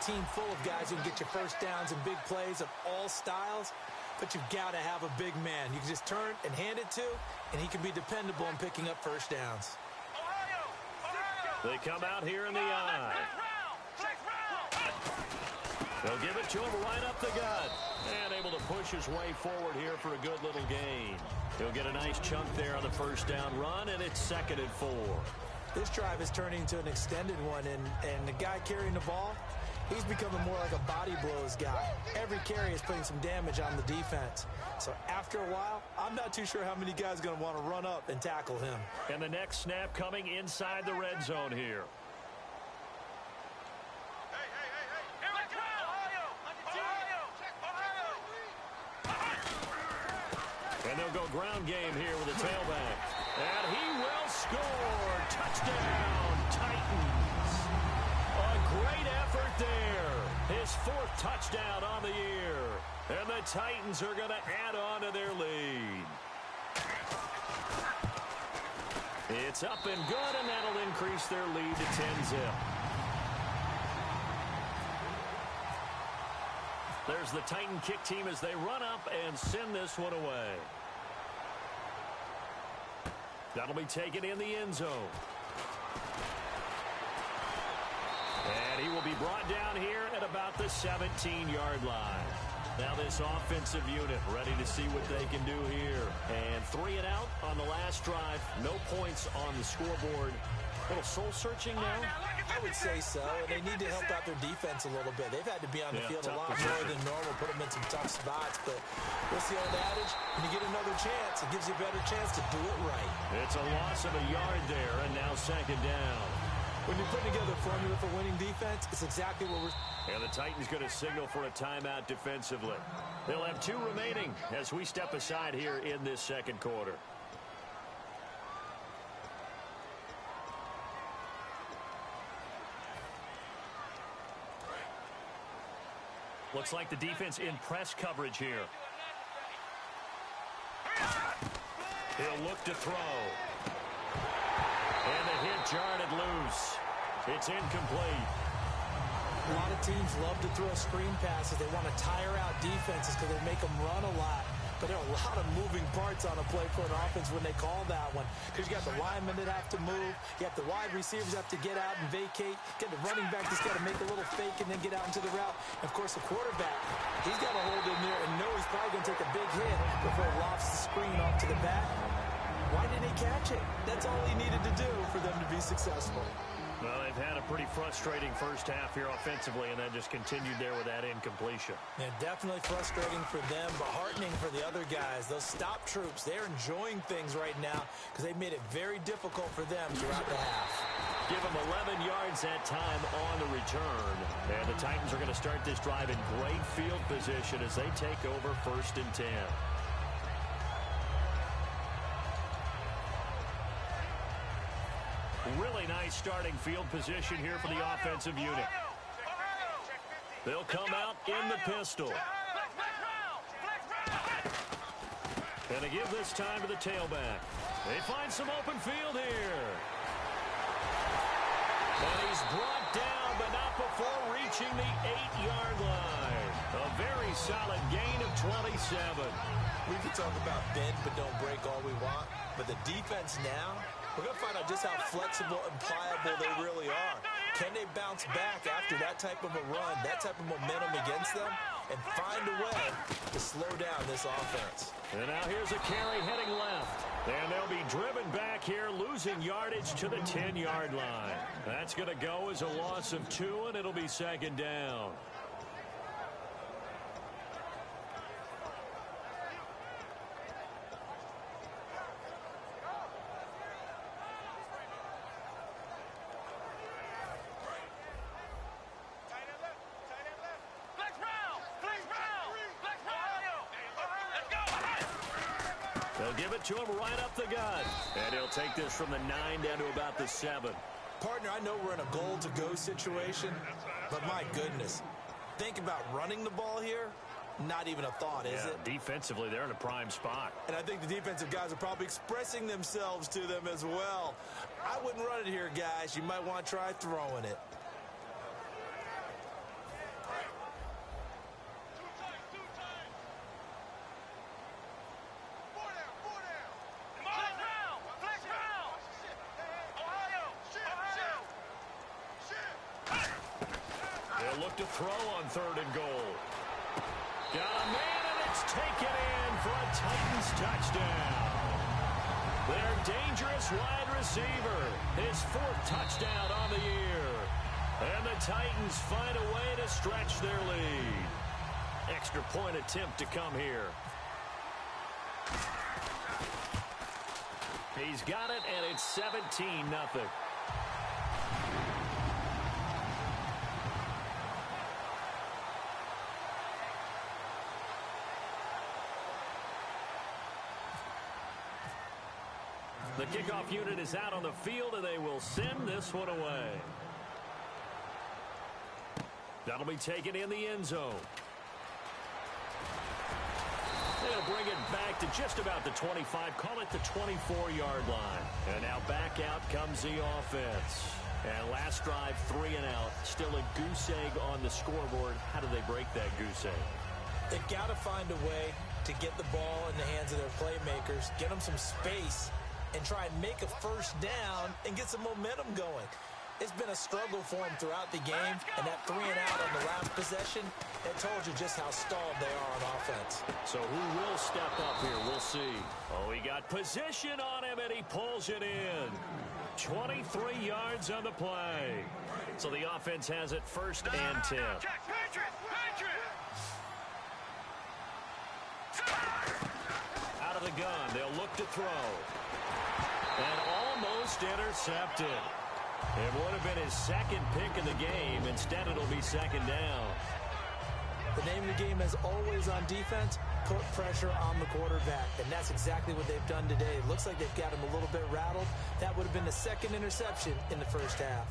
team full of guys who can get you first downs and big plays of all styles, but you've got to have a big man. You can just turn and hand it to, and he can be dependable in picking up first downs. They come out here in the eye. They'll give it to him right up the gut. And able to push his way forward here for a good little gain. He'll get a nice chunk there on the first down run, and it's 2nd and 4. This drive is turning into an extended one, and the guy carrying the ball, he's becoming more like a body blows guy. Every carry is putting some damage on the defense. So after a while, I'm not too sure how many guys are going to want to run up and tackle him. And the next snap coming inside the red zone here. And they'll go ground game here with a tailback. And he will score. Touchdown, Titans. A great effort there. His 4th touchdown on the year. And the Titans are going to add on to their lead. It's up and good, and that'll increase their lead to 10-zip. There's the Titan kick team as they run up and send this one away. That'll be taken in the end zone. And he will be brought down here at about the 17-yard line. Now this offensive unit ready to see what they can do here. And 3 and out on the last drive. No points on the scoreboard. A little soul-searching now? I would say so, and they need to help out their defense a little bit. They've had to be on the field a lot more than normal, put them in some tough spots. But what's the old adage? When you get another chance, it gives you a better chance to do it right. It's a loss of a yard there, and now 2nd down. When you put together a formula for winning defense, it's exactly what we're... And the Titans going to signal for a timeout defensively. They'll have 2 remaining as we step aside here in this 2nd quarter. Looks like the defense in press coverage here. He'll look to throw. And the hit jarred loose. It's incomplete. A lot of teams love to throw screen passes. They want to tire out defenses because they make them run a lot. But there are a lot of moving parts on a play for an offense when they call that one. Because you got the linemen that have to move. You have the wide receivers have to get out and vacate. You got the running back that's got to make a little fake and then get out into the route. And, of course, the quarterback, he's got to hold in there and know he's probably going to take a big hit before he lofts the screen off to the back. Why didn't he catch it? That's all he needed to do for them to be successful. Well, they've had a pretty frustrating first half here offensively, and then just continued there with that incompletion. Yeah, definitely frustrating for them, but heartening for the other guys. Those stop troops, they're enjoying things right now because they've made it very difficult for them throughout the half. Give them 11 yards that time on the return. And the Titans are going to start this drive in great field position as they take over 1st and 10. Really nice starting field position here for the offensive unit. They'll come out in the pistol. And they give this time to the tailback. They find some open field here. And he's brought down, but not before reaching the 8-yard line. A very solid gain of 27. We can talk about bend but don't break all we want, but the defense now, we're going to find out just how flexible and pliable they really are. Can they bounce back after that type of a run, that type of momentum against them, and find a way to slow down this offense? And now here's a carry heading left. And they'll be driven back here, losing yardage to the 10-yard line. That's going to go as a loss of 2, and it'll be 2nd down. They'll give it to him right up the gut. And he'll take this from the 9 down to about the 7. Partner, I know we're in a goal-to-go situation, but my goodness, think about running the ball here. Not even a thought, is it? Defensively, they're in a prime spot. And I think the defensive guys are probably expressing themselves to them as well. I wouldn't run it here, guys. You might want to try throwing it. They'll look to throw on 3rd and goal. Got a man, and it's taken in for a Titans touchdown. Their dangerous wide receiver, his 4th touchdown on the year. And the Titans find a way to stretch their lead. Extra point attempt to come here. He's got it, and it's 17-0. The kickoff unit is out on the field, and they will send this one away. That'll be taken in the end zone. They'll bring it back to just about the 25, call it the 24-yard line. And now back out comes the offense. And last drive, 3 and out. Still a goose egg on the scoreboard. How do they break that goose egg? They've got to find a way to get the ball in the hands of their playmakers, get them some space, and try and make a first down and get some momentum going. It's been a struggle for them throughout the game, and that 3 and out on the last possession, that told you just how stalled they are on offense. So who will step up here? We'll see. Oh, he got position on him, and he pulls it in. 23 yards on the play. So the offense has it 1st and 10. Out of the gun, they'll look to throw. And almost intercepted. It would have been his 2nd pick in the game. Instead, it'll be 2nd down. The name of the game is always on defense, put pressure on the quarterback. And that's exactly what they've done today. It looks like they've got him a little bit rattled. That would have been the 2nd interception in the first half.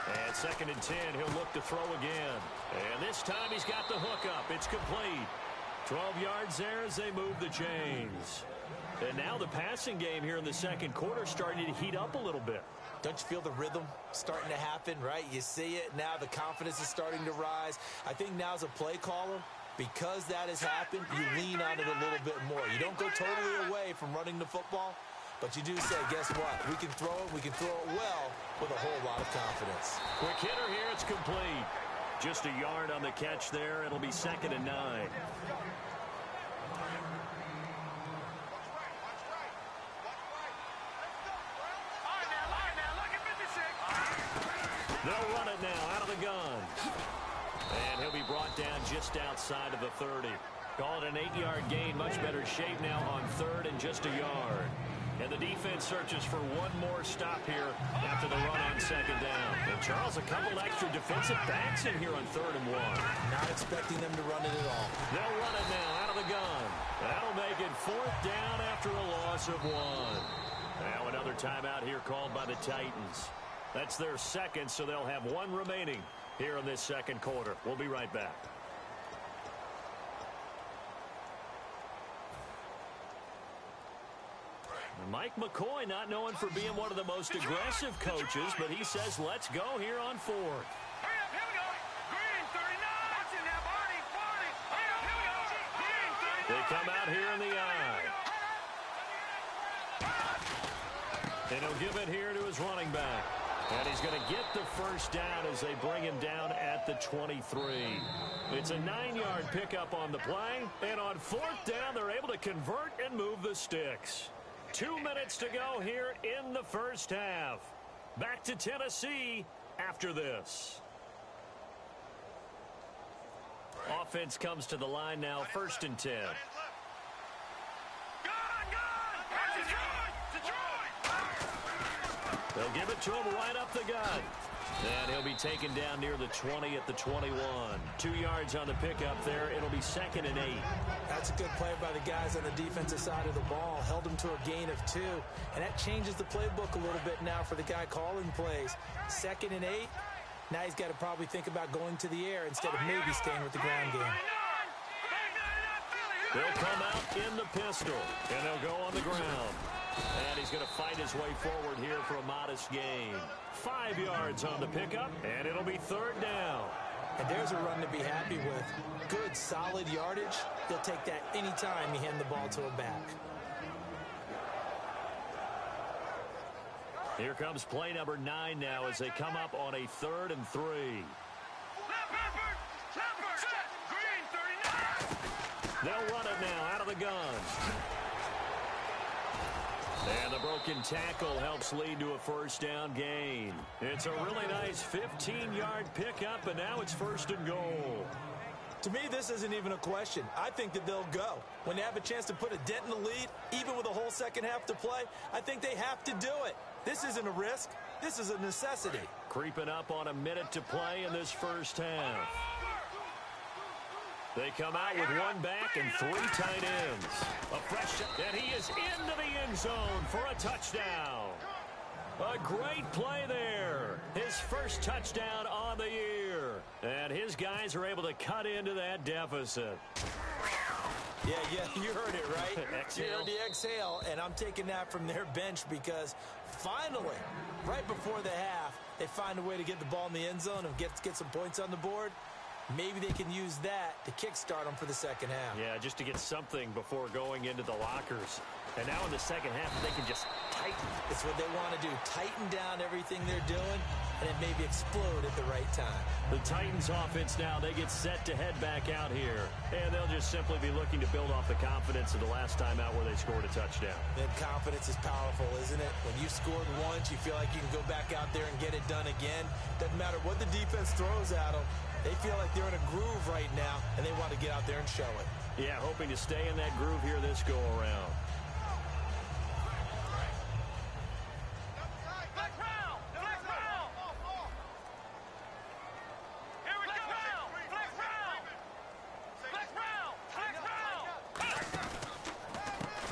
And 2nd and 10, he'll look to throw again. And this time he's got the hook up. It's complete. 12 yards there as they move the chains. And now the passing game here in the 2nd quarter starting to heat up a little bit. Don't you feel the rhythm starting to happen, right? You see it now. The confidence is starting to rise. I think now as a play caller, because that has happened, you lean on it a little bit more. You don't go totally away from running the football, but you do say, guess what? We can throw it. We can throw it well with a whole lot of confidence. Quick hitter here. It's complete. Just a yard on the catch there. It'll be 2nd and 9. They'll run it now out of the gun. And he'll be brought down just outside of the 30. Call it an 8-yard gain. Much better shape now on 3rd and just a yard. And the defense searches for one more stop here after the run on 2nd down. And Charles, a couple extra defensive backs in here on 3rd and 1. Not expecting them to run it at all. They'll run it now out of the gun. That'll make it 4th down after a loss of 1. Now another timeout here called by the Titans. That's their 2nd, so they'll have 1 remaining here in this 2nd quarter. We'll be right back. Mike McCoy not known for being one of the most aggressive coaches, but he says let's go here on 4th. They come out here in the eye. And he'll give it here to his running back. And he's going to get the first down as they bring him down at the 23. It's a 9-yard pickup on the play. And on 4th down, they're able to convert and move the sticks. 2 minutes to go here in the first half. Back to Tennessee after this. Offense comes to the line now, 1st and 10. They'll give it to him right up the gut. And he'll be taken down near the 20 at the 21. 2 yards on the pickup there. It'll be 2nd and 8. That's a good play by the guys on the defensive side of the ball. Held them to a gain of 2. And that changes the playbook a little bit now for the guy calling plays. 2nd and 8. Now he's got to probably think about going to the air instead of maybe staying with the ground game. They'll come out in the pistol. And they'll go on the ground. And he's going to fight his way forward here for a modest gain. 5 yards on the pickup, and it'll be 3rd down. And there's a run to be happy with. Good, solid yardage. They'll take that anytime you hand the ball to a back. Here comes play number 9 now as they come up on a 3rd and 3. They'll run it now out of the gun. And the broken tackle helps lead to a first down gain. It's a really nice 15-yard pickup, and now it's 1st and goal. To me, this isn't even a question. I think that they'll go. When they have a chance to put a dent in the lead, even with a whole second half to play, I think they have to do it. This isn't a risk. This is a necessity. Creeping up on a minute to play in this first half. They come out with 1 back and 3 tight ends. A fresh shot, and he is into the end zone for a touchdown. A great play there. His first touchdown on the year. And his guys are able to cut into that deficit. Yeah, you heard it, right? Exhale. You heard the exhale, and I'm taking that from their bench because finally, right before the half, they find a way to get the ball in the end zone and get some points on the board. Maybe they can use that to kickstart them for the second half. Yeah, just to get something before going into the lockers. And now in the second half, they can just tighten. It's what they want to do. Tighten down everything they're doing, and then maybe explode at the right time. The Titans offense now, they get set to head back out here. And they'll just simply be looking to build off the confidence of the last time out where they scored a touchdown. And confidence is powerful, isn't it? When you've scored once, you feel like you can go back out there and get it done again. Doesn't matter what the defense throws at them. They feel like they're in a groove right now, and they want to get out there and show it. Yeah, hoping to stay in that groove here this go-around.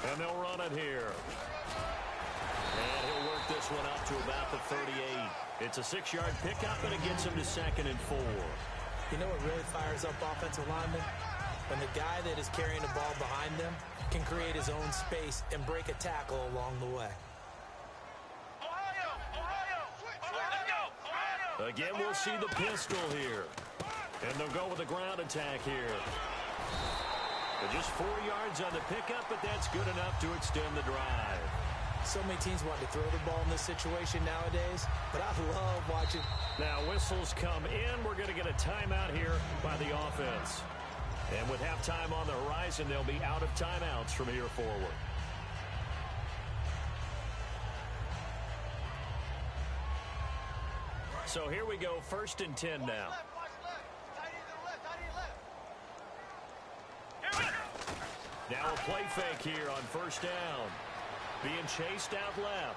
And they'll run it here. And he'll work this one up to about the 38. It's a 6-yard pickup, and it gets him to 2nd and 4. You know what really fires up offensive linemen? When the guy that is carrying the ball behind them can create his own space and break a tackle along the way. Again, we'll see the pistol here. And they'll go with a ground attack here. But just 4 yards on the pickup, but that's good enough to extend the drive. So many teams want to throw the ball in this situation nowadays, but I love watching. Now whistles come in. We're going to get a timeout here by the offense. And with halftime on the horizon, they'll be out of timeouts from here forward. So here we go, 1st and 10 now. Now a play fake here on 1st down. Being chased out left.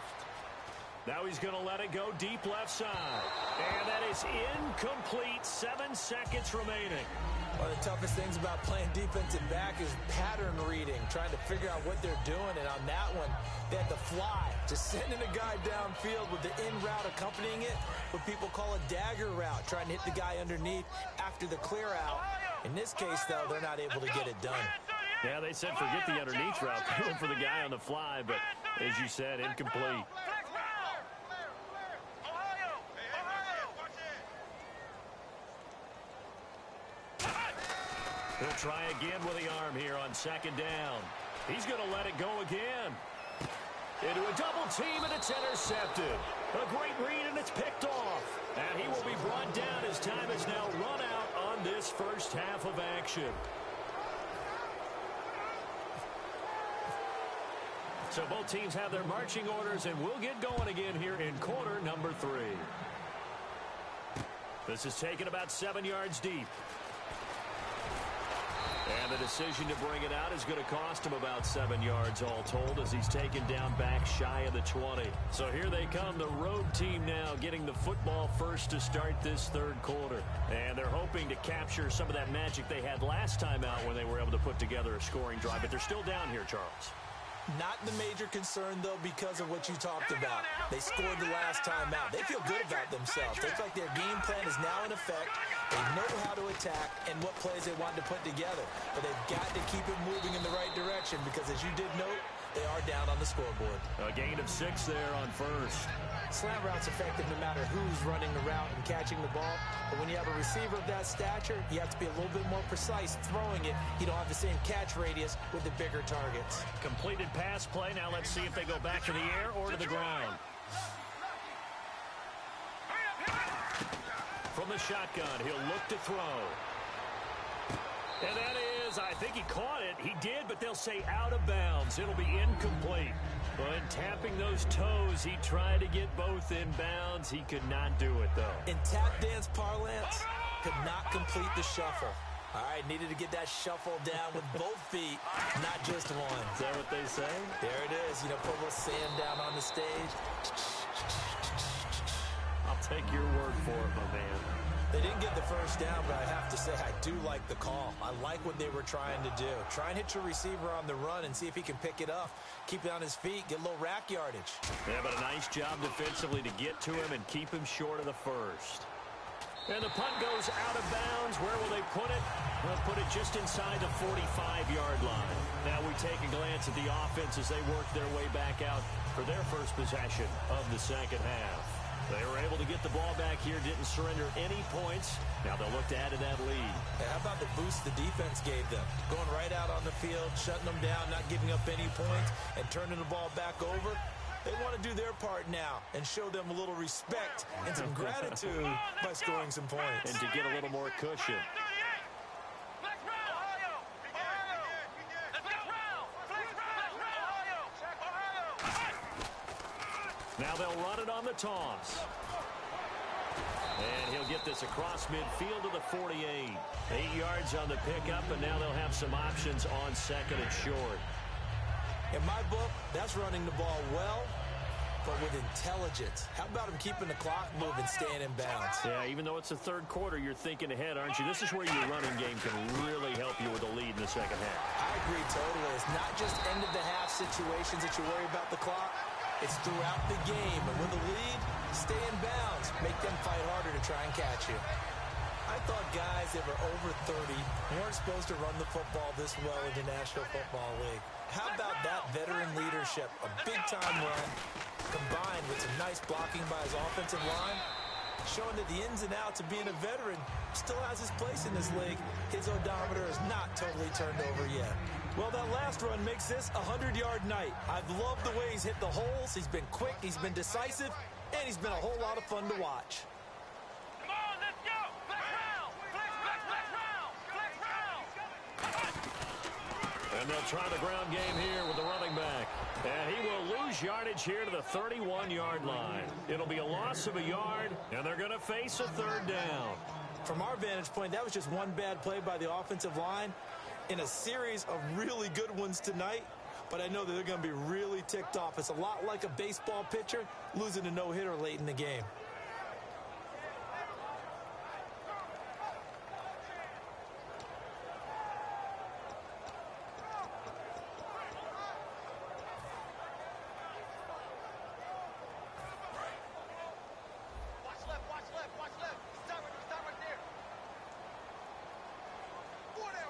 Now he's going to let it go deep left side. And that is incomplete. 7 seconds remaining. One of the toughest things about playing defensive back is pattern reading, trying to figure out what they're doing. And on that one, they had to fly, just sending a guy downfield with the in route accompanying it, what people call a dagger route, trying to hit the guy underneath after the clear out. In this case, though, they're not able to get it done. Yeah, they said forget the underneath route, going for the guy on the fly, but as you said, incomplete. He'll try again with the arm here on 2nd down. He's going to let it go again. Into a double team, and it's intercepted. A great read, and it's picked off. And he will be brought down as time is now run out on this first half of action. So both teams have their marching orders, and we'll get going again here in quarter number 3. This is taken about 7 yards deep. And the decision to bring it out is going to cost him about 7 yards all told as he's taken down back shy of the 20. So here they come, the road team now getting the football first to start this 3rd quarter. And they're hoping to capture some of that magic they had last time out when they were able to put together a scoring drive. But they're still down here, Charles. Not the major concern, though, because of what you talked about. They scored the last time out. They feel good about themselves. They feel like their game plan is now in effect. They know how to attack and what plays they want to put together. But they've got to keep it moving in the right direction because, as you did note, they are down on the scoreboard. A gain of 6 there on 1st. Slant route's effective no matter who's running the route and catching the ball. But when you have a receiver of that stature, you have to be a little bit more precise throwing it. You don't have the same catch radius with the bigger targets. Completed pass play. Now let's see if they go back to the air or to the ground. from the shotgun. He'll look to throw. And that is, I think he caught it. He did, but they'll say out of bounds. It'll be incomplete. But tapping those toes, he tried to get both in bounds. He could not do it, though. In tap dance parlance, could not complete the shuffle. All right, needed to get that shuffle down with both feet, not just one. Is that what they say? There it is. You know, put a little sand down on the stage. I'll take your word for it, my man. They didn't get the first down, but I have to say I do like the call. I like what they were trying to do. Try and hit your receiver on the run and see if he can pick it up. Keep it on his feet, get a little rack yardage. Yeah, but a nice job defensively to get to him and keep him short of the first. And the punt goes out of bounds. Where will they put it? They'll put it just inside the 45-yard line. Now we take a glance at the offense as they work their way back out for their first possession of the second half. They were able to get the ball back here, didn't surrender any points. Now they'll look to add to that lead. Hey, how about the boost the defense gave them? Going right out on the field, shutting them down, not giving up any points, and turning the ball back over. They want to do their part now and show them a little respect and some gratitude by scoring some points. And to get a little more cushion. Now they'll run it on the toss. And he'll get this across midfield to the 48. 8 yards on the pickup, and now they'll have some options on second and short. In my book, that's running the ball well, but with intelligence. How about him keeping the clock moving, staying in bounds? Yeah, even though it's the third quarter, you're thinking ahead, aren't you? This is where your running game can really help you with a lead in the second half. I agree totally. It's not just end-of-the-half situations that you worry about the clock. It's throughout the game. And with a lead, stay in bounds. Make them fight harder to try and catch you. I thought guys that were over 30 weren't supposed to run the football this well in the National Football League. How about that veteran leadership? A big-time run combined with some nice blocking by his offensive line, showing that the ins and outs of being a veteran still has his place in this league. His odometer is not totally turned over yet. Well, that last run makes this a 100-yard night. I've loved the way he's hit the holes. He's been quick, he's been decisive, and he's been a whole lot of fun to watch. Come on, let's go! Flex round! Flex round! And they'll try the ground game here with the running back. And he will lose yardage here to the 31-yard line. It'll be a loss of a yard, and they're going to face a third down. From our vantage point, that was just one bad play by the offensive line in a series of really good ones tonight. But I know that they're going to be really ticked off. It's a lot like a baseball pitcher losing a no-hitter late in the game.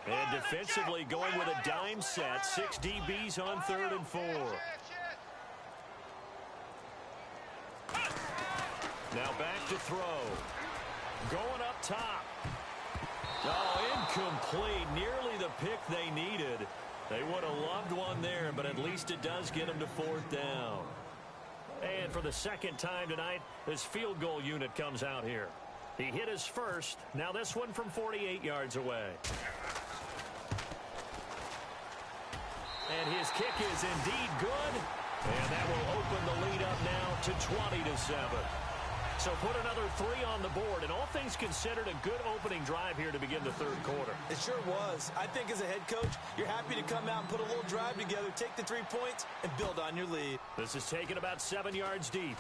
And defensively going with a dime set. 6 DBs on 3rd and 4. Now back to throw. Going up top. Oh, incomplete. Nearly the pick they needed. They would have loved one there, but at least it does get them to 4th down. And for the second time tonight, this field goal unit comes out here. He hit his first. Now this one from 48 yards away. And his kick is indeed good. And that will open the lead up now to 20-7. So put another 3 on the board. And all things considered, a good opening drive here to begin the third quarter. It sure was. I think as a head coach, you're happy to come out and put a little drive together, take the 3 points, and build on your lead. This is taken about 7 yards deep.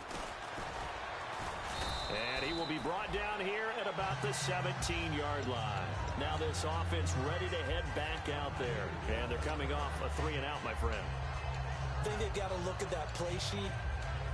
And he will be brought down here at about the 17-yard line. Now this offense ready to head back out there. And they're coming off a 3-and-out, my friend. I think they've got to look at that play sheet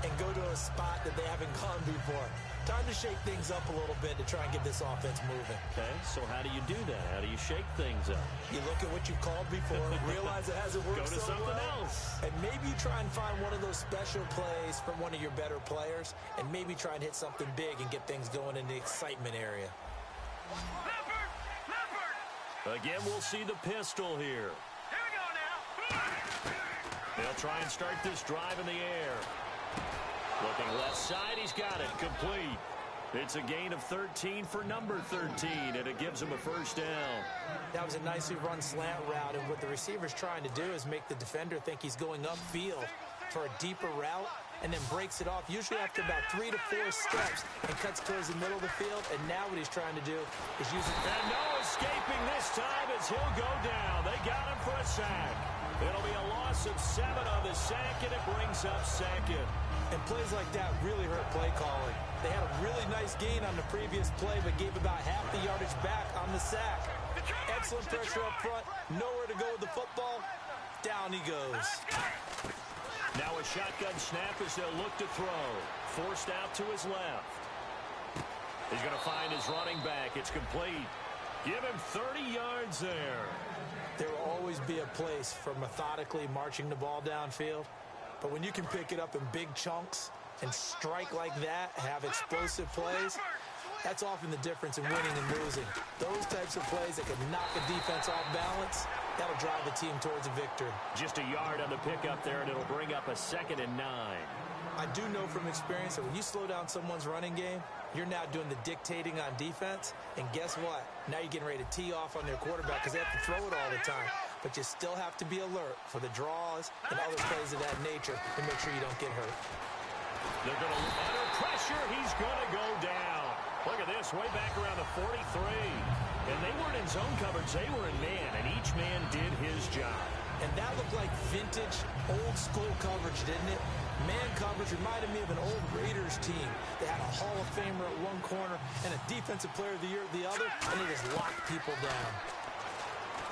and go to a spot that they haven't gone before. Time to shake things up a little bit to try and get this offense moving. Okay, so how do you do that? How do you shake things up? You look at what you've called before, realize it hasn't worked Go to so something well, else. and maybe you try and find one of those special plays from one of your better players, and maybe try and hit something big and get things going in the excitement area. Again, we'll see the pistol here. Here we go now. They'll try and start this drive in the air. Looking left side, he's got it. Complete. It's a gain of 13 for number 13, and it gives him a first down. That was a nicely run slant route, and what the receiver's trying to do is make the defender think he's going upfield for a deeper route, and then breaks it off, usually after about 3 to 4 steps, and cuts towards the middle of the field. And now what he's trying to do is use it. And no escaping this time as he'll go down. They got him for a sack. It'll be a loss of 7 on the sack, and it brings up second. And plays like that really hurt play calling. They had a really nice gain on the previous play, but gave about half the yardage back on the sack. Excellent pressure up front. Nowhere to go with the football. Down he goes. Now a shotgun snap as they'll look to throw. Forced out to his left. He's going to find his running back. It's complete. Give him 30 yards there. There will always be a place for methodically marching the ball downfield. But when you can pick it up in big chunks and strike like that, have explosive plays, that's often the difference in winning and losing. Those types of plays that can knock a defense off balance, that'll drive a team towards a victory. Just a yard on the pickup there, and it'll bring up a 2nd and 9. I do know from experience that when you slow down someone's running game, you're now doing the dictating on defense. And guess what? Now you're getting ready to tee off on their quarterback because they have to throw it all the time. But you still have to be alert for the draws and other plays of that nature to make sure you don't get hurt. They're going to under pressure. He's going to go down. Look at this, way back around the 43. And they weren't in zone coverage. They were in man, and each man did his job. And that looked like vintage, old-school coverage, didn't it? Man coverage reminded me of an old Raiders team. They had a Hall of Famer at one corner and a Defensive Player of the Year at the other, and they just locked people down.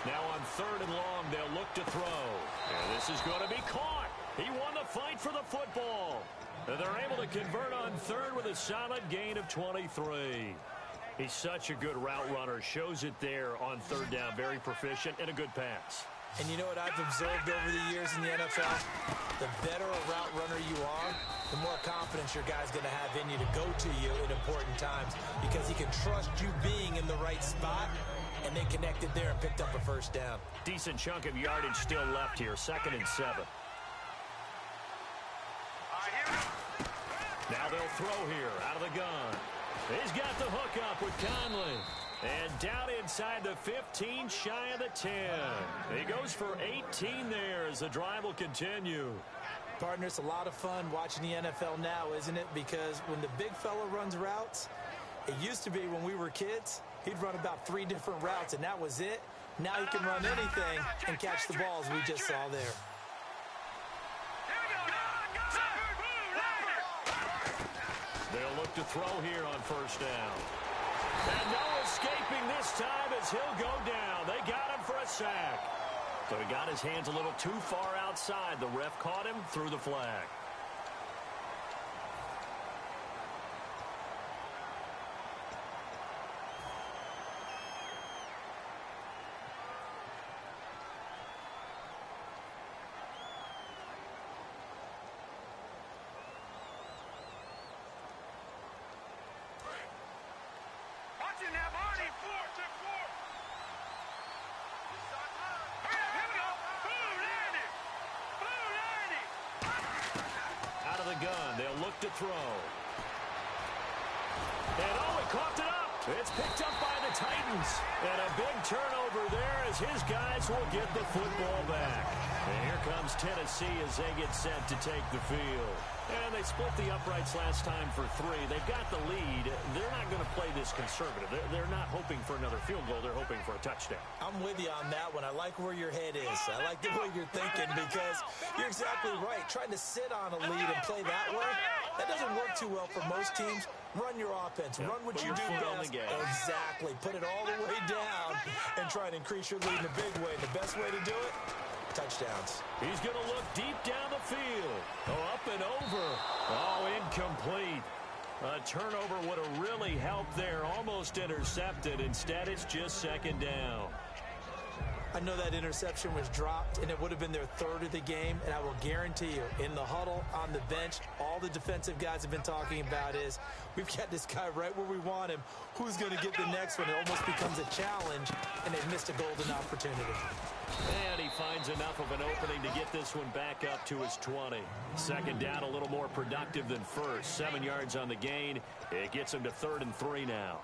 Now on 3rd and long, they'll look to throw. And this is going to be caught. He won the fight for the football. And they're able to convert on 3rd with a solid gain of 23. He's such a good route runner. Shows it there on 3rd down. Very proficient and a good pass. And you know what I've observed over the years in the NFL? The better a route runner you are, the more confidence your guy's going to have in you to go to you in important times because he can trust you being in the right spot, and they connected there and picked up a first down. Decent chunk of yardage still left here. 2nd and 7. Now they'll throw here out of the gun. He's got the hook up with Conley. And down inside the 15, shy of the 10. He goes for 18 there as the drive will continue. Partner, it's a lot of fun watching the NFL now, isn't it? Because when the big fella runs routes, it used to be when we were kids, he'd run about 3 different routes, and that was it. Now he can run anything and catch the balls we just saw there. They'll look to throw here on 1st down. And no escaping this time as he'll go down. They got him for a sack. So he got his hands a little too far outside. The ref caught him, threw the flag. Gun. They'll look to throw. And he coughed it up. It's picked up by the Titans. And a big turnover there as his guys will get the football back. And here comes Tennessee as they get set to take the field. And they split the uprights last time for 3. They've got the lead. They're not going to play this conservative. They're not hoping for another field goal. They're hoping for a touchdown. I'm with you on that one. I like where your head is. I like the way you're thinking because you're exactly right. Trying to sit on a lead and play that way, that doesn't work too well for most teams. Run your offense. Run what you do best. Exactly. Put it all the way down and try and increase your lead in a big way. The best way to do it, touchdowns. He's going to look deep down the field. Oh, up and over. Oh, incomplete. A turnover would have really helped there. Almost intercepted. Instead, it's just 2nd down. I know that interception was dropped, and it would have been their third of the game, and I will guarantee you, in the huddle, on the bench, all the defensive guys have been talking about is, we've got this guy right where we want him. Who's going to get the next one? It almost becomes a challenge, and they've missed a golden opportunity. And he finds enough of an opening to get this one back up to his 20. Second down, a little more productive than first. 7 yards on the gain. It gets him to 3rd and 3 now.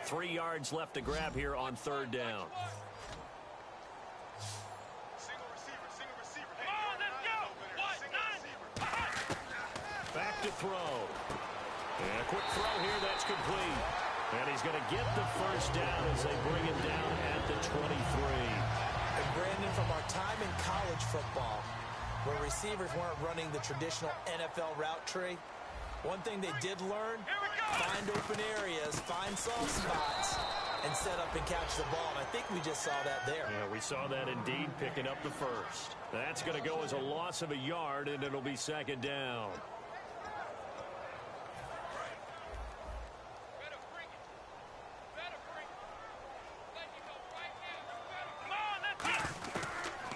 Three yards left to grab here on 3rd down. Back to throw. And a quick throw here, that's complete. And he's going to get the first down as they bring him down at the 23. And Brandon, from our time in college football, where receivers weren't running the traditional NFL route tree, one thing they did learn, find open areas, find soft spots, and set up and catch the ball. And I think we just saw that there. Yeah, we saw that indeed, picking up the first. That's going to go as a loss of a yard, and it'll be 2nd down.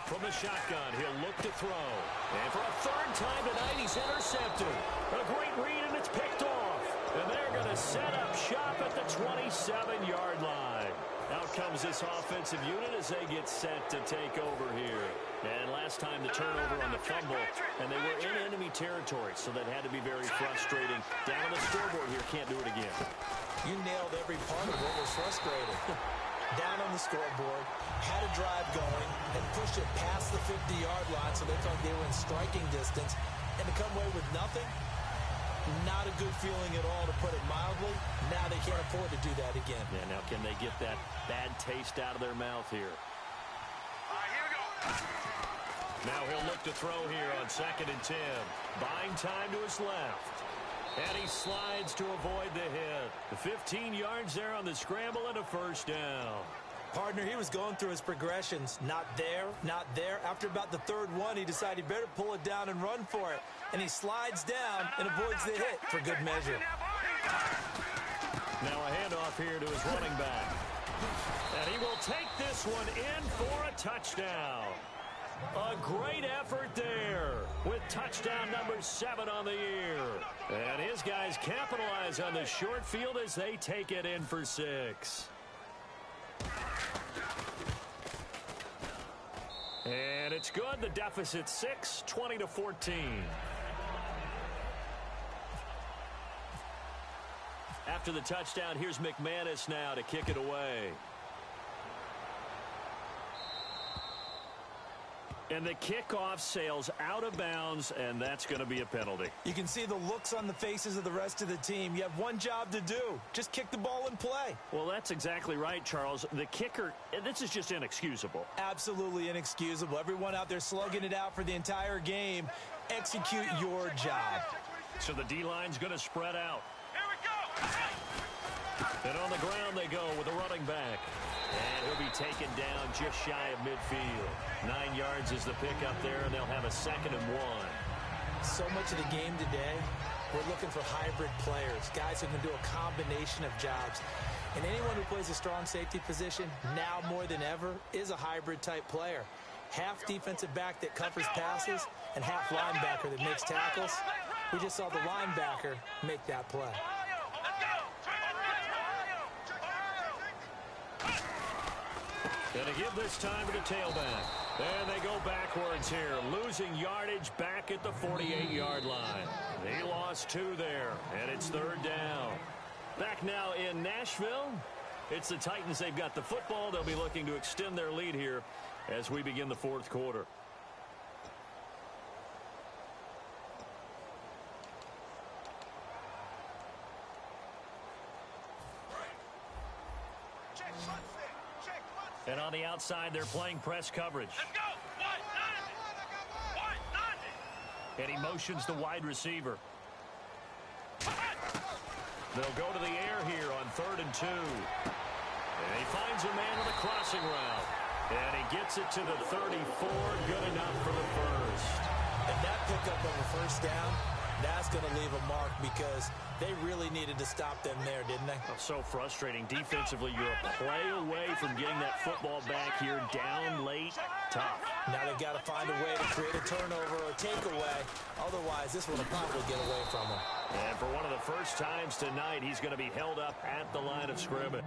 From the shotgun, he'll look to throw. And for a 3rd time tonight, he's intercepted. A great read, and it's picked off. And they're going to set up shop at the 27-yard line. Out comes this offensive unit as they get set to take over here. And last time the turnover on the fumble, and they were in enemy territory, so that had to be very frustrating. Down on the scoreboard here, can't do it again. You nailed every part of what was frustrating. Down on the scoreboard, had a drive going, and pushed it past the 50-yard line so they thought they were in striking distance, and to come away with nothing, not a good feeling at all, to put it mildly. Now they can't afford to do that again. Yeah, now can they get that bad taste out of their mouth here? All right, here we go. Now he'll look to throw here on 2nd and 10. Buying time to his left. And he slides to avoid the hit. 15 yards there on the scramble and a first down. Partner, he was going through his progressions. Not there, not there. After about the 3rd one, he decided he better pull it down and run for it. And he slides down and avoids the hit for good measure. Now a handoff here to his running back. And he will take this one in for a touchdown. A great effort there with touchdown number 7 on the year. And his guys capitalize on the short field as they take it in for 6. And it's good. The deficit 6, 20-14. After the touchdown, here's McManus now to kick it away. And the kickoff sails out of bounds, and that's going to be a penalty. You can see the looks on the faces of the rest of the team. You have one job to do. Just kick the ball and play. Well, that's exactly right, Charles. The kicker, this is just inexcusable. Absolutely inexcusable. Everyone out there slugging it out for the entire game. Execute your job. So the D-line's going to spread out. Here we go. And on the ground they go with a running back. And he'll be taken down just shy of midfield. 9 yards is the pickup there, and they'll have a 2nd and 1. So much of the game today, we're looking for hybrid players, guys who can do a combination of jobs. And anyone who plays a strong safety position, now more than ever, is a hybrid type player. Half defensive back that covers passes, and half linebacker that makes tackles. We just saw the linebacker make that play. Going to give this time to the tailback. And they go backwards here, losing yardage back at the 48-yard line. They lost 2 there, and it's 3rd down. Back now in Nashville, it's the Titans. They've got the football. They'll be looking to extend their lead here as we begin the 4th quarter. And on the outside, they're playing press coverage. Let's go. White 90. And he motions the wide receiver. They'll go to the air here on 3rd and 2. And he finds a man with a crossing route. And he gets it to the 34. Good enough for the first. And that pickup of a first down, that's going to leave a mark because they really needed to stop them there, didn't they? Oh, so frustrating. Defensively, you're a play away from getting that football back here. Down late, tough. Now they've got to find a way to create a turnover or takeaway. Otherwise, this one will probably get away from them. And for one of the first times tonight, he's going to be held up at the line of scrimmage.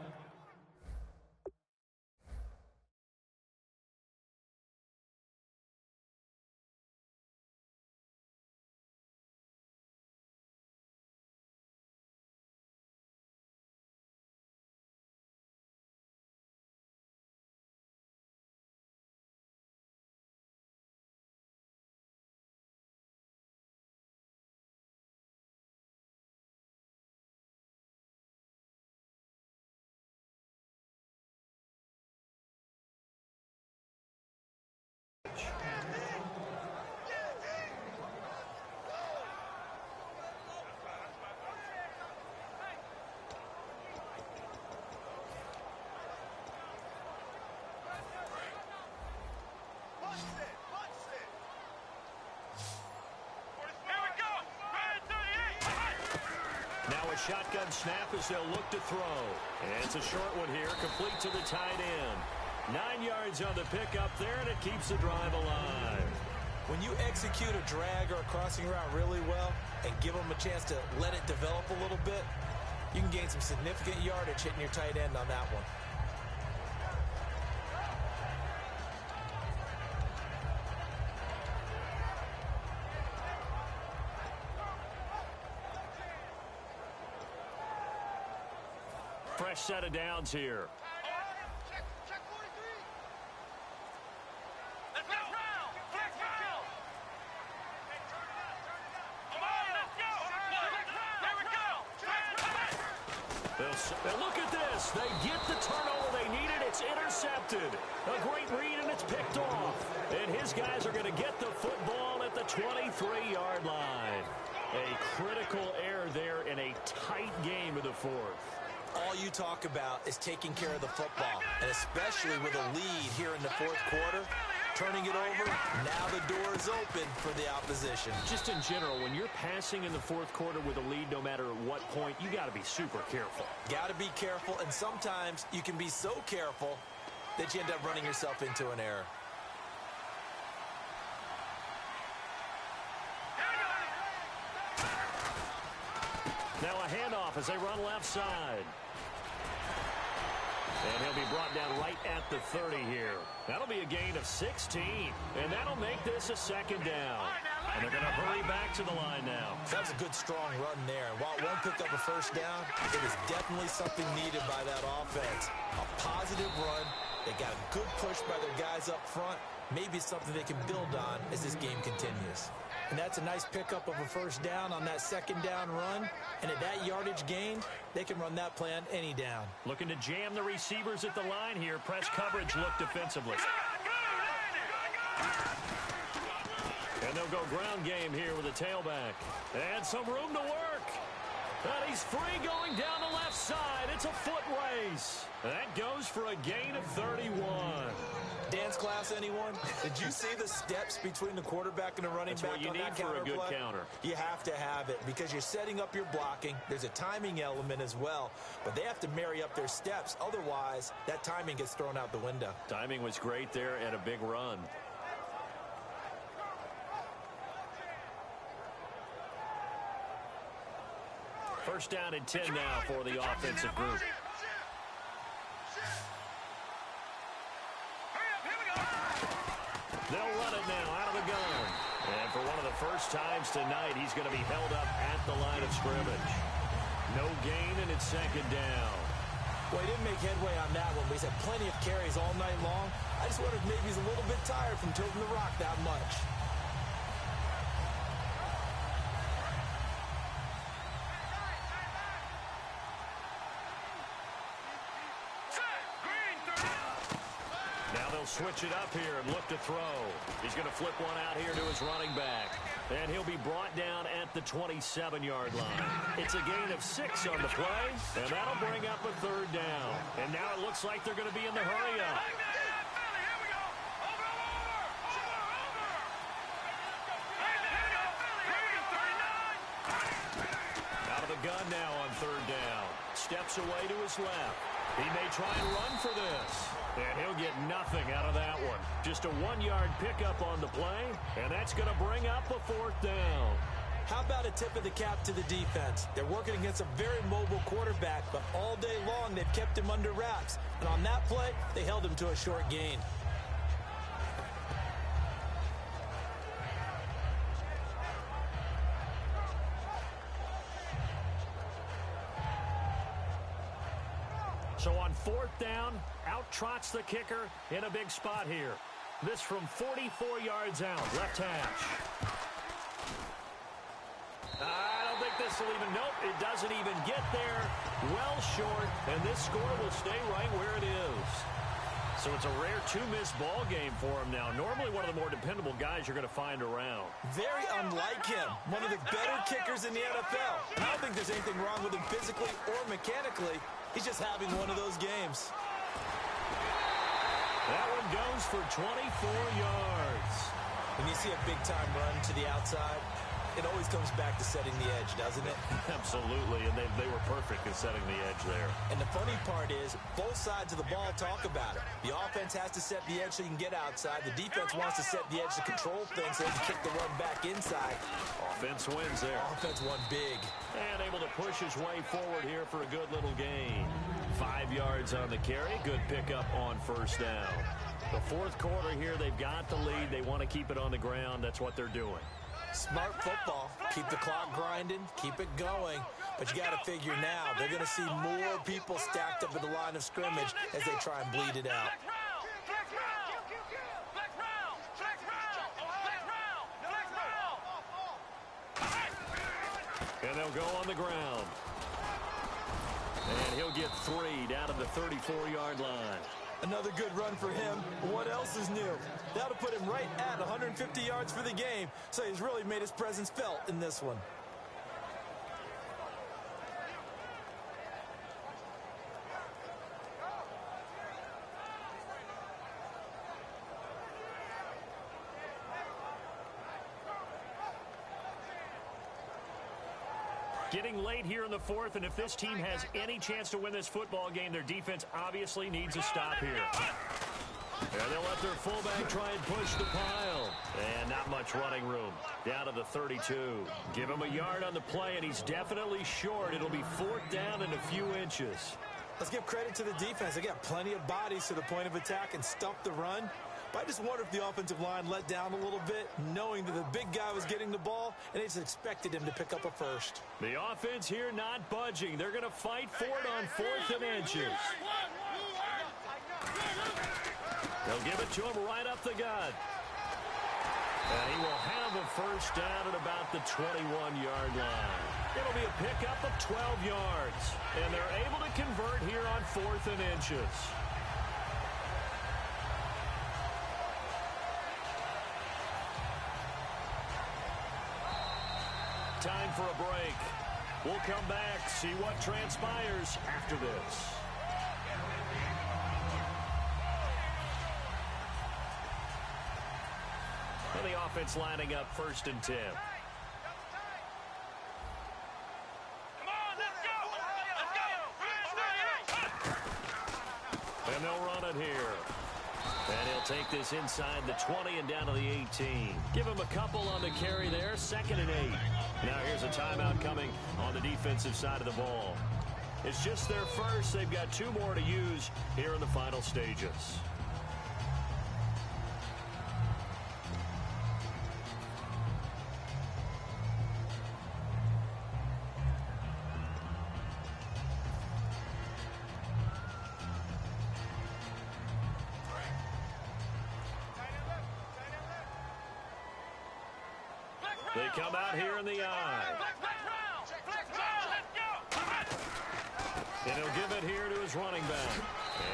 Now a shotgun snap as they'll look to throw. And it's a short one here, complete to the tight end. 9 yards on the pickup there, and it keeps the drive alive. When you execute a drag or a crossing route really well and give them a chance to let it develop a little bit, you can gain some significant yardage hitting your tight end on that one. Fresh set of downs here. Check 43. Let's go. Flex round. Come on, let's go. There we go. They'll look at this. They get the turnover they needed. It's intercepted. A great read, and it's picked off. And his guys are going to get the football at the 23-yard line. A critical error there in a tight game of the fourth. All you talk about is taking care of the football, and especially with a lead here in the fourth quarter, turning it over, now the door is open for the opposition. Just in general, when you're passing in the fourth quarter with a lead, no matter what point, you got to be super careful. Got to be careful, and sometimes you can be so careful that you end up running yourself into an error. Now a handoff as they run left side. And he'll be brought down right at the 30 here. That'll be a gain of 16. And that'll make this a second down. And they're going to hurry back to the line now. That was a good, strong run there. And while it won't pick up a first down, it is definitely something needed by that offense. A positive run. They got a good push by their guys up front. Maybe something they can build on as this game continues. And that's a nice pickup of a first down on that second down run. And at that yardage gain, they can run that play on any down. Looking to jam the receivers at the line here. Press coverage look defensively. And they'll go ground game here with a tailback. And some room to work. And he's free going down the left side. It's a foot race. That goes for a gain of 31. Dance class, anyone? Did you see the steps between the quarterback and the running That's back what you on need that for a good play? counter. You have to have it because you're setting up your blocking. There's a timing element as well, but they have to marry up their steps. Otherwise, that timing gets thrown out the window. Timing was great there and a big run. First down and 10 now for the offensive group. They'll run it now out of the gun. And for one of the first times tonight, he's going to be held up at the line of scrimmage. No gain, and it's second down. Well, he didn't make headway on that one, but he's had plenty of carries all night long. I just wonder if maybe he's a little bit tired from tilting the rock that much. Switch it up here and look to throw. He's going to flip one out here to his running back. And he'll be brought down at the 27-yard line. It's a gain of 6 on the play, and that'll bring up a third down. And now it looks like they're going to be in the hurry-up. gun now on third down. Steps away to his left. He may try and run for this. And he'll get nothing out of that one. Just a 1-yard pickup on the play, and that's going to bring up a fourth down. How about a tip of the cap to the defense? They're working against a very mobile quarterback, but all day long they've kept him under wraps. And on that play, they held him to a short gain. So on fourth down, out trots the kicker in a big spot here. This from 44 yards out, left hash. I don't think this will even, nope, it doesn't even get there. Well short, and this score will stay right where it is. So it's a rare two-miss ball game for him now. Normally one of the more dependable guys you're going to find around. Very unlike him. One of the better kickers in the NFL. And I don't think there's anything wrong with him physically or mechanically. He's just having one of those games. That one goes for 24 yards. When you see a big-time run to the outside, it always comes back to setting the edge, doesn't it? Absolutely, and they were perfect in setting the edge there. And the funny part is, both sides of the ball talk about it. The offense has to set the edge so you can get outside. The defense wants to set the edge to control things so they can kick the run back inside. Offense wins there. Offense won big. And able to push his way forward here for a good little gain. 5 yards on the carry. Good pickup on first down. The fourth quarter here, they've got the lead. They want to keep it on the ground. That's what they're doing. Smart football. Keep the clock grinding. Keep it going. But you got to figure now, they're going to see more people stacked up at the line of scrimmage as they try and bleed it out. And they'll go on the ground. And he'll get 3 down to the 34-yard line. Another good run for him. What else is new? That'll put him right at 150 yards for the game. So he's really made his presence felt in this one. Getting late here in the fourth, and if this team has any chance to win this football game, their defense obviously needs a stop here. And they'll let their fullback try and push the pile. And not much running room. Down to the 32. Give him a yard on the play, and he's definitely short. It'll be fourth down and a few inches. Let's give credit to the defense. They got plenty of bodies to the point of attack and stop the run. But I just wonder if the offensive line let down a little bit, knowing that the big guy was getting the ball, and they just expected him to pick up a first. The offense here not budging. They're going to fight for it on 4th and inches. They'll give it to him right up the gut. And he will have a first down at about the 21-yard line. It'll be a pickup of 12 yards. And they're able to convert here on 4th and inches. Time for a break. We'll come back, see what transpires after this. And the offense lining up 1st and 10. Come on, let's go! Let's go! And they'll run it here. And he'll take this inside the 20 and down to the 18. Give him a couple on the carry there, 2nd and 8. Now here's a timeout coming on the defensive side of the ball. It's just their first. They've got 2 more to use here in the final stages. They come out here in the eye. And he'll give it here to his running back.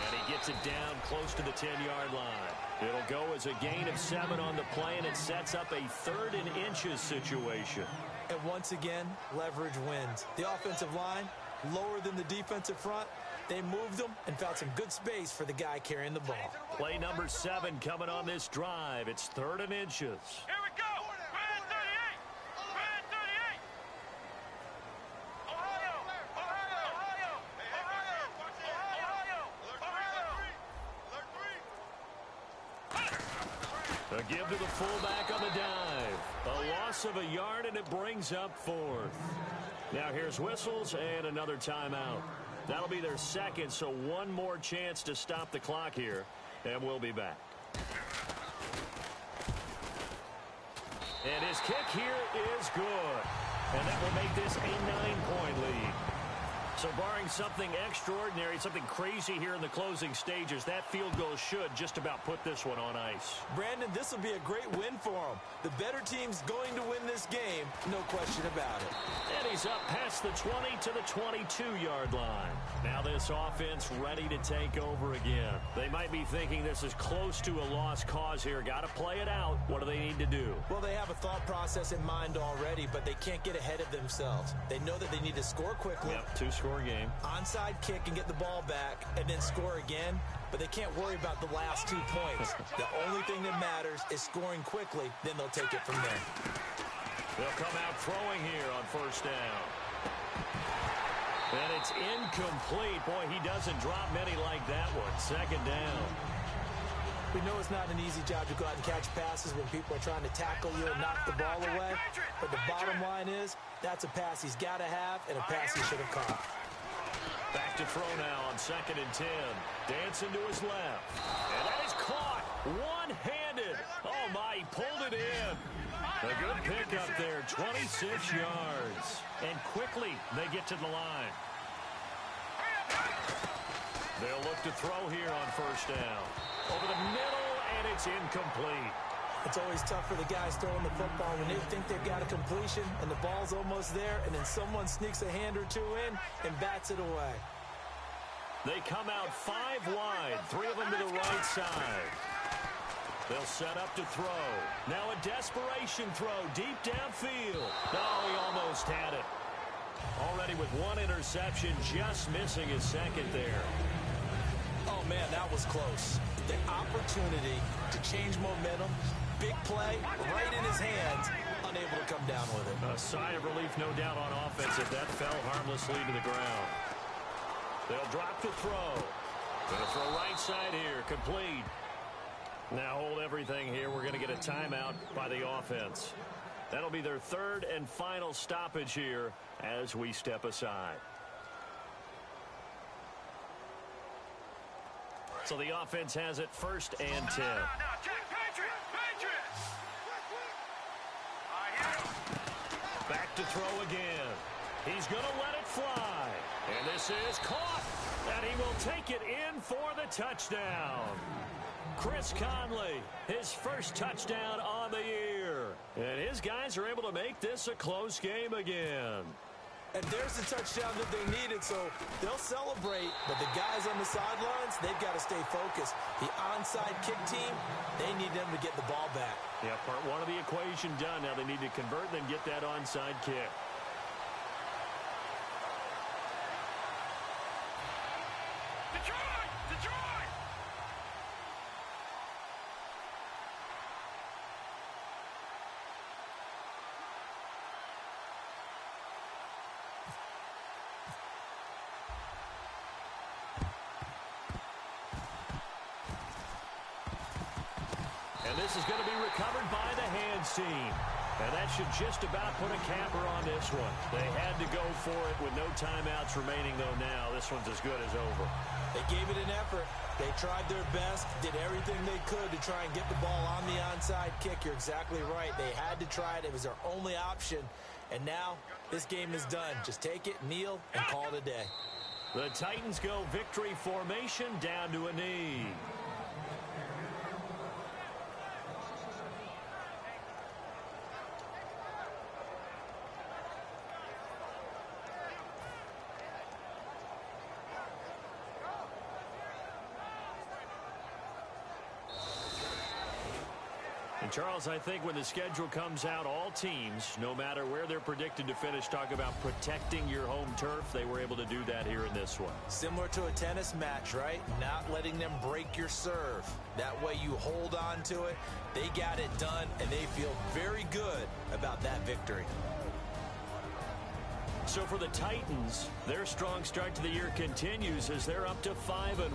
And he gets it down close to the 10-yard line. It'll go as a gain of 7 on the play, and it sets up a 3rd and inches situation. And once again, leverage wins. The offensive line, lower than the defensive front. They moved them and found some good space for the guy carrying the ball. Play number 7 coming on this drive. It's 3rd and inches. Here we go! Red 38! Red 38! Ohio! A give to the fullback on the dive. A loss of a yard, and it brings up 4th. Now here's whistles and another timeout. That'll be their second, so one more chance to stop the clock here, and we'll be back. And his kick here is good. And that will make this a 9-point lead. So barring something extraordinary, something crazy here in the closing stages, that field goal should just about put this one on ice. Brandon, this will be a great win for him. The better team's going to win this game, no question about it. And he's up past the 20 to the 22-yard line. Now this offense ready to take over again. They might be thinking this is close to a lost cause here. Got to play it out. What do they need to do? Well, they have a thought process in mind already, but they can't get ahead of themselves. They know that they need to score quickly. Yep, two-score game. Onside kick and get the ball back and then score again, but they can't worry about the last 2 points. The only thing that matters is scoring quickly, then they'll take it from there. They'll come out throwing here on first down. And it's incomplete. Boy, he doesn't drop many like that one. Second down. We know it's not an easy job to go out and catch passes when people are trying to tackle you and knock the ball away, but the bottom line is that's a pass he's got to have and a pass he should have caught. Back to throw now on 2nd and 10. Dancing to his left. And that is caught one-handed. Oh, my, he pulled it in. A good pickup there, 26 yards. And quickly they get to the line. They'll look to throw here on first down. Over the middle, and it's incomplete. It's always tough for the guys throwing the football when they think they've got a completion and the ball's almost there, and then someone sneaks a hand or two in and bats it away. They come out 5 wide, 3 of them to the right side. They'll set up to throw. Now a desperation throw deep downfield. Oh, he almost had it. Already with 1 interception, just missing his second there. Oh, man, that was close. The opportunity to change momentum, big play, right in his hands, unable to come down with it. A sigh of relief, no doubt, on offense if that fell harmlessly to the ground. They'll drop to throw. Gonna throw right side here, complete. Now hold everything here. We're going to get a timeout by the offense. That'll be their 3rd and final stoppage here as we step aside. So the offense has it 1st and 10. Back to throw again. He's going to let it fly. And this is caught. And he will take it in for the touchdown. Chris Conley, his first touchdown on the year. And his guys are able to make this a close game again. And there's the touchdown that they needed, so they'll celebrate. But the guys on the sidelines, they've got to stay focused. The onside kick team, they need them to get the ball back. Yeah, part 1 of the equation done. Now they need to convert and then get that onside kick. Detroit! Detroit! And this is going to be recovered by the hands team. And that should just about put a capper on this one. They had to go for it with no timeouts remaining, though. Now this one's as good as over. They gave it an effort. They tried their best, did everything they could to try and get the ball on the onside kick. You're exactly right. They had to try it. It was their only option. And now this game is done. Just take it, kneel, and call it a day. The Titans go victory formation down to a knee. And Charles, I think when the schedule comes out, all teams, no matter where they're predicted to finish, talk about protecting your home turf. They were able to do that here in this one. Similar to a tennis match, right? Not letting them break your serve. That way you hold on to it. They got it done, and they feel very good about that victory. So for the Titans, their strong start to the year continues as they're up to 5-1.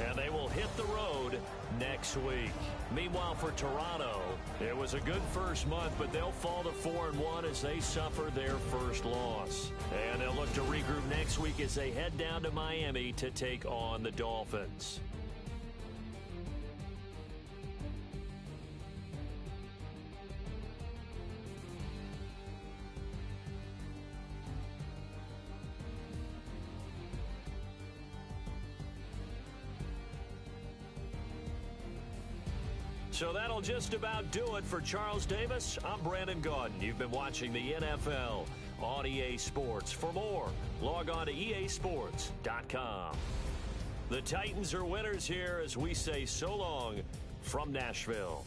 And they will hit the road next week. Meanwhile, for Toronto, it was a good first month, but they'll fall to 4-1 as they suffer their first loss. And they'll look to regroup next week as they head down to Miami to take on the Dolphins. So that'll just about do it for Charles Davis. I'm Brandon Gaudin. You've been watching the NFL on EA Sports. For more, log on to easports.com. The Titans are winners here as we say so long from Nashville.